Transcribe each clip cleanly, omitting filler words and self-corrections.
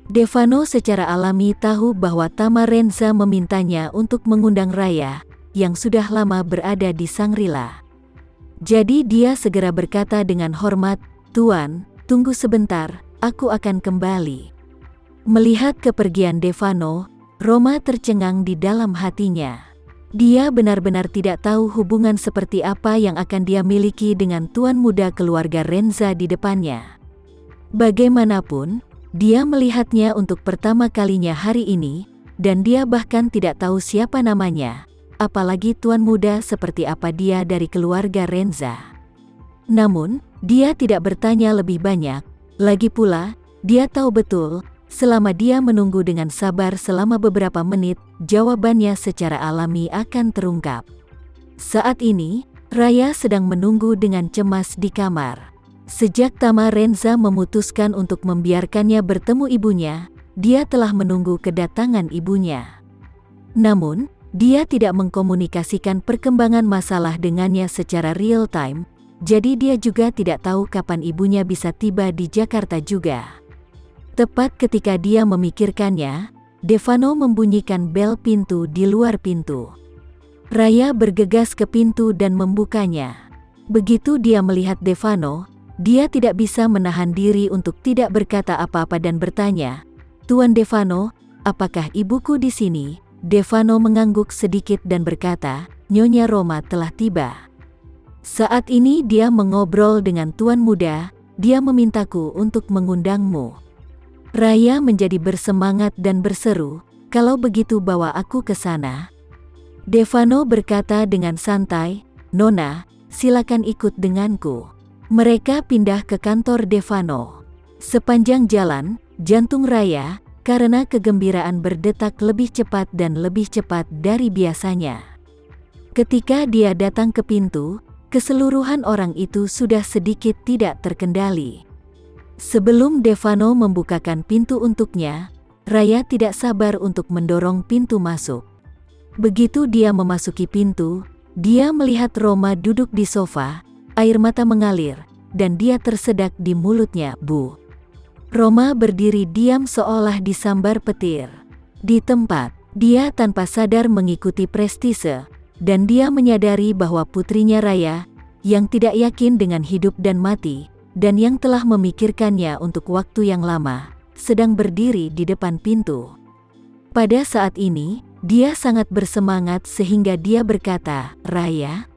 Devano secara alami tahu bahwa Tama Renza memintanya untuk mengundang Raya, yang sudah lama berada di Shangri-La. Jadi dia segera berkata dengan hormat, "Tuan, tunggu sebentar, aku akan kembali." Melihat kepergian Devano, Roma tercengang di dalam hatinya. Dia benar-benar tidak tahu hubungan seperti apa yang akan dia miliki dengan tuan muda keluarga Renza di depannya. Bagaimanapun, dia melihatnya untuk pertama kalinya hari ini, dan dia bahkan tidak tahu siapa namanya, apalagi tuan muda seperti apa dia dari keluarga Renza. Namun, dia tidak bertanya lebih banyak, lagi pula, dia tahu betul, selama dia menunggu dengan sabar selama beberapa menit, jawabannya secara alami akan terungkap. Saat ini, Raya sedang menunggu dengan cemas di kamar. Sejak Tama Renza memutuskan untuk membiarkannya bertemu ibunya, dia telah menunggu kedatangan ibunya. Namun, dia tidak mengkomunikasikan perkembangan masalah dengannya secara real time, jadi dia juga tidak tahu kapan ibunya bisa tiba di Jakarta juga. Tepat ketika dia memikirkannya, Devano membunyikan bel pintu di luar pintu. Raya bergegas ke pintu dan membukanya. Begitu dia melihat Devano, dia tidak bisa menahan diri untuk tidak berkata apa-apa dan bertanya, "Tuan Devano, apakah ibuku di sini?" Devano mengangguk sedikit dan berkata, "Nyonya Roma telah tiba. Saat ini dia mengobrol dengan tuan muda, dia memintaku untuk mengundangmu." Raya menjadi bersemangat dan berseru, "Kalau begitu bawa aku ke sana." Devano berkata dengan santai, "Nona, silakan ikut denganku." Mereka pindah ke kantor Devano. Sepanjang jalan, jantung Raya, karena kegembiraan berdetak lebih cepat dan lebih cepat dari biasanya. Ketika dia datang ke pintu, keseluruhan orang itu sudah sedikit tidak terkendali. Sebelum Devano membukakan pintu untuknya, Raya tidak sabar untuk mendorong pintu masuk. Begitu dia memasuki pintu, dia melihat Roma duduk di sofa, air mata mengalir, dan dia tersedak di mulutnya, "Bu." Roma berdiri diam seolah disambar petir. Di tempat, dia tanpa sadar mengikuti prestise, dan dia menyadari bahwa putrinya Raya, yang tidak yakin dengan hidup dan mati, dan yang telah memikirkannya untuk waktu yang lama, sedang berdiri di depan pintu. Pada saat ini, dia sangat bersemangat sehingga dia berkata, "Raya?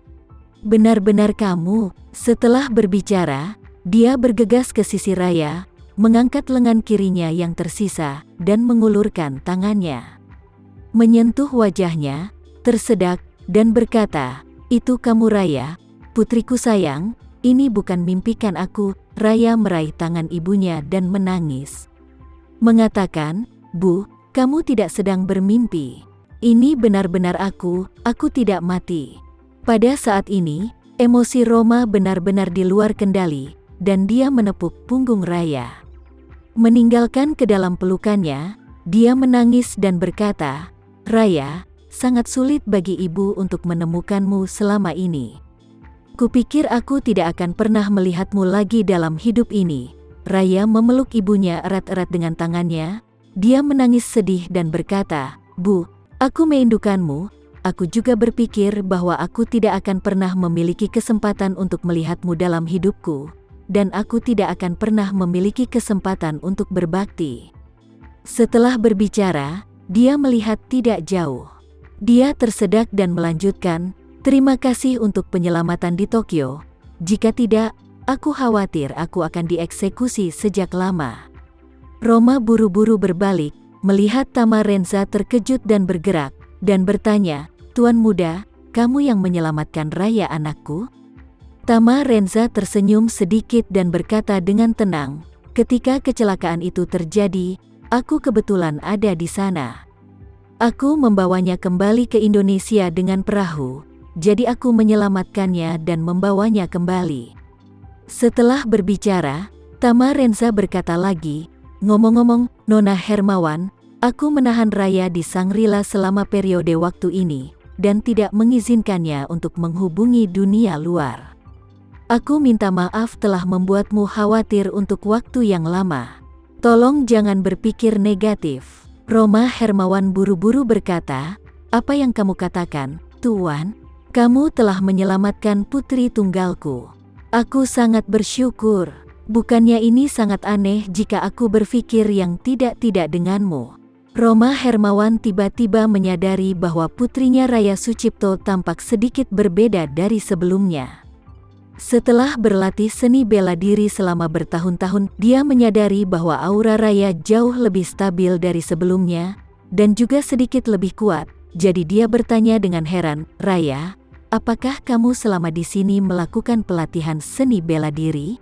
Benar-benar kamu?" Setelah berbicara, dia bergegas ke sisi Raya, mengangkat lengan kirinya yang tersisa, dan mengulurkan tangannya. Menyentuh wajahnya, tersedak, dan berkata, "Itu kamu Raya, putriku sayang, ini bukan mimpikan aku." Raya meraih tangan ibunya dan menangis. Mengatakan, "Bu, kamu tidak sedang bermimpi. Ini benar-benar aku tidak mati." Pada saat ini, emosi Roma benar-benar di luar kendali, dan dia menepuk punggung Raya. Meninggalkan ke dalam pelukannya, dia menangis dan berkata, "Raya, sangat sulit bagi ibu untuk menemukanmu selama ini. Kupikir aku tidak akan pernah melihatmu lagi dalam hidup ini." Raya memeluk ibunya erat-erat dengan tangannya. Dia menangis sedih dan berkata, "Bu, aku merindukanmu. Aku juga berpikir bahwa aku tidak akan pernah memiliki kesempatan untuk melihatmu dalam hidupku, dan aku tidak akan pernah memiliki kesempatan untuk berbakti." Setelah berbicara, dia melihat tidak jauh. Dia tersedak dan melanjutkan, "Terima kasih untuk penyelamatan di Tokyo. Jika tidak, aku khawatir aku akan dieksekusi sejak lama." Roma buru-buru berbalik, melihat Tama Renza terkejut dan bergerak, dan bertanya, "Tuan muda, kamu yang menyelamatkan Raya anakku?" Tama Renza tersenyum sedikit dan berkata dengan tenang, "Ketika kecelakaan itu terjadi, aku kebetulan ada di sana. Aku membawanya kembali ke Indonesia dengan perahu, jadi aku menyelamatkannya dan membawanya kembali." Setelah berbicara, Tama Renza berkata lagi, "Ngomong-ngomong, Nona Hermawan, aku menahan Raya di Shangri-La selama periode waktu ini, dan tidak mengizinkannya untuk menghubungi dunia luar. Aku minta maaf telah membuatmu khawatir untuk waktu yang lama. Tolong jangan berpikir negatif. Roma Hermawan buru-buru berkata, apa yang kamu katakan, Tuan? Kamu telah menyelamatkan putri tunggalku. Aku sangat bersyukur. Bukannya ini sangat aneh jika aku berpikir yang tidak-tidak denganmu. Roma Hermawan tiba-tiba menyadari bahwa putrinya Raya Sucipto tampak sedikit berbeda dari sebelumnya. Setelah berlatih seni bela diri selama bertahun-tahun, dia menyadari bahwa aura Raya jauh lebih stabil dari sebelumnya, dan juga sedikit lebih kuat. Jadi dia bertanya dengan heran, Raya, apakah kamu selama di sini melakukan pelatihan seni bela diri?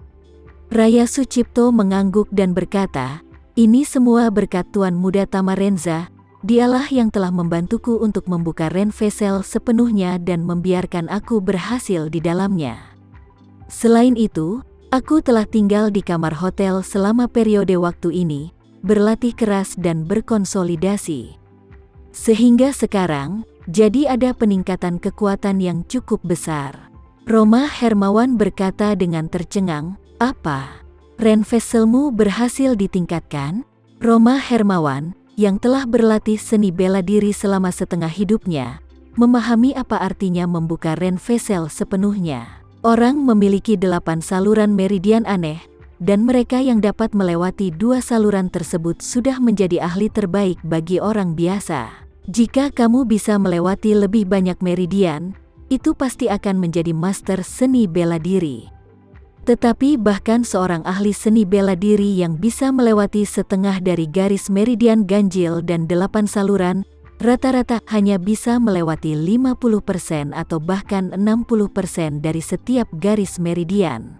Raya Sucipto mengangguk dan berkata, ini semua berkat Tuan Muda Tamarenza, dialah yang telah membantuku untuk membuka Ren Vessel sepenuhnya dan membiarkan aku berhasil di dalamnya. Selain itu, aku telah tinggal di kamar hotel selama periode waktu ini, berlatih keras dan berkonsolidasi. Sehingga sekarang, jadi ada peningkatan kekuatan yang cukup besar. Roma Hermawan berkata dengan tercengang, apa? Ren Vesselmu berhasil ditingkatkan? Roma Hermawan, yang telah berlatih seni bela diri selama setengah hidupnya, memahami apa artinya membuka Ren Vessel sepenuhnya. Orang memiliki 8 saluran meridian aneh, dan mereka yang dapat melewati 2 saluran tersebut sudah menjadi ahli terbaik bagi orang biasa. Jika kamu bisa melewati lebih banyak meridian, itu pasti akan menjadi master seni bela diri. Tetapi bahkan seorang ahli seni bela diri yang bisa melewati setengah dari garis meridian ganjil dan 8 saluran, rata-rata hanya bisa melewati 50% atau bahkan 60% dari setiap garis meridian.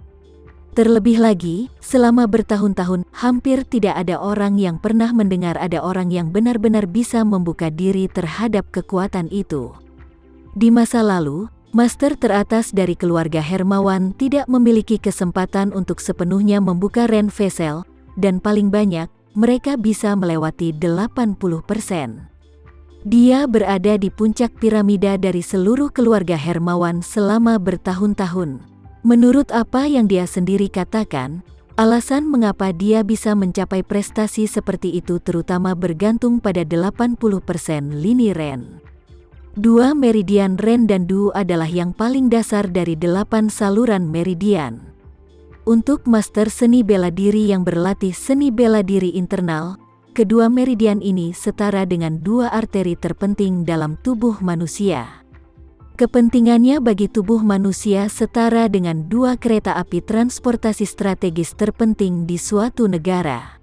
Terlebih lagi, selama bertahun-tahun, hampir tidak ada orang yang pernah mendengar ada orang yang benar-benar bisa membuka diri terhadap kekuatan itu. Di masa lalu, master teratas dari keluarga Hermawan tidak memiliki kesempatan untuk sepenuhnya membuka Ren Vessel, dan paling banyak, mereka bisa melewati 80%. Dia berada di puncak piramida dari seluruh keluarga Hermawan selama bertahun-tahun. Menurut apa yang dia sendiri katakan, alasan mengapa dia bisa mencapai prestasi seperti itu terutama bergantung pada 80% lini Ren. 2 meridian Ren dan Du adalah yang paling dasar dari 8 saluran meridian. Untuk master seni bela diri yang berlatih seni bela diri internal, kedua meridian ini setara dengan 2 arteri terpenting dalam tubuh manusia. Kepentingannya bagi tubuh manusia setara dengan 2 kereta api transportasi strategis terpenting di suatu negara.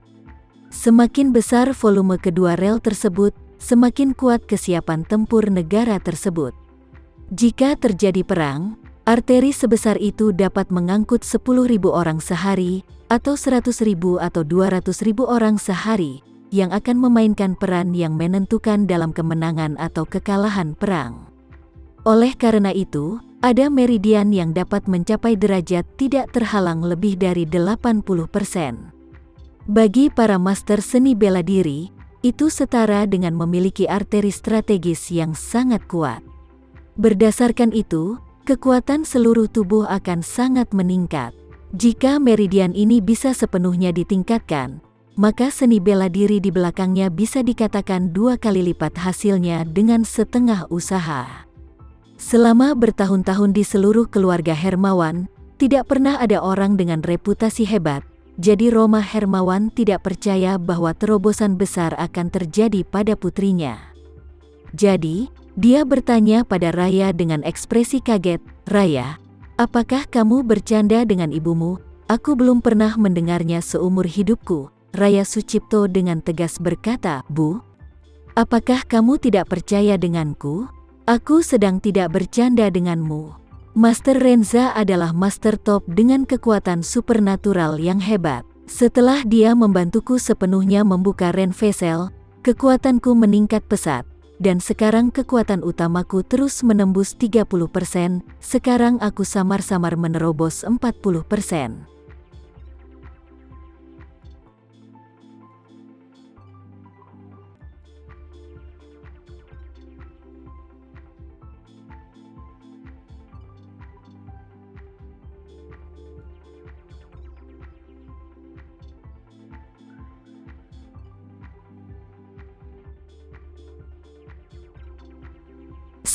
Semakin besar volume kedua rel tersebut, semakin kuat kesiapan tempur negara tersebut. Jika terjadi perang, arteri sebesar itu dapat mengangkut 10.000 orang sehari, atau 100.000 atau 200.000 orang sehari, yang akan memainkan peran yang menentukan dalam kemenangan atau kekalahan perang. Oleh karena itu, ada meridian yang dapat mencapai derajat tidak terhalang lebih dari 80%. Bagi para master seni bela diri, itu setara dengan memiliki arteri strategis yang sangat kuat. Berdasarkan itu, kekuatan seluruh tubuh akan sangat meningkat. Jika meridian ini bisa sepenuhnya ditingkatkan, maka seni bela diri di belakangnya bisa dikatakan 2 kali lipat hasilnya dengan setengah usaha. Selama bertahun-tahun di seluruh keluarga Hermawan, tidak pernah ada orang dengan reputasi hebat, jadi Roma Hermawan tidak percaya bahwa terobosan besar akan terjadi pada putrinya. Jadi, dia bertanya pada Raya dengan ekspresi kaget, Raya, apakah kamu bercanda dengan ibumu? Aku belum pernah mendengarnya seumur hidupku. Raya Sucipto dengan tegas berkata, Bu, apakah kamu tidak percaya denganku? Aku sedang tidak bercanda denganmu. Master Renza adalah master top dengan kekuatan supernatural yang hebat. Setelah dia membantuku sepenuhnya membuka Ren Vessel, kekuatanku meningkat pesat, dan sekarang kekuatan utamaku terus menembus 30%, sekarang aku samar-samar menerobos 40%.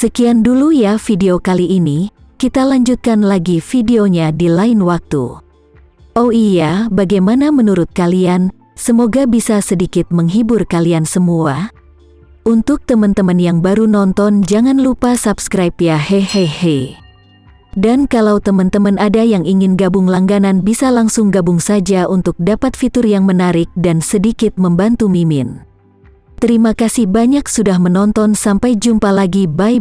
Sekian dulu ya video kali ini, kita lanjutkan lagi videonya di lain waktu. Oh iya, bagaimana menurut kalian? Semoga bisa sedikit menghibur kalian semua. Untuk teman-teman yang baru nonton, jangan lupa subscribe ya, hehehe. Dan kalau teman-teman ada yang ingin gabung langganan, bisa langsung gabung saja untuk dapat fitur yang menarik dan sedikit membantu Mimin. Terima kasih banyak sudah menonton, sampai jumpa lagi, bye.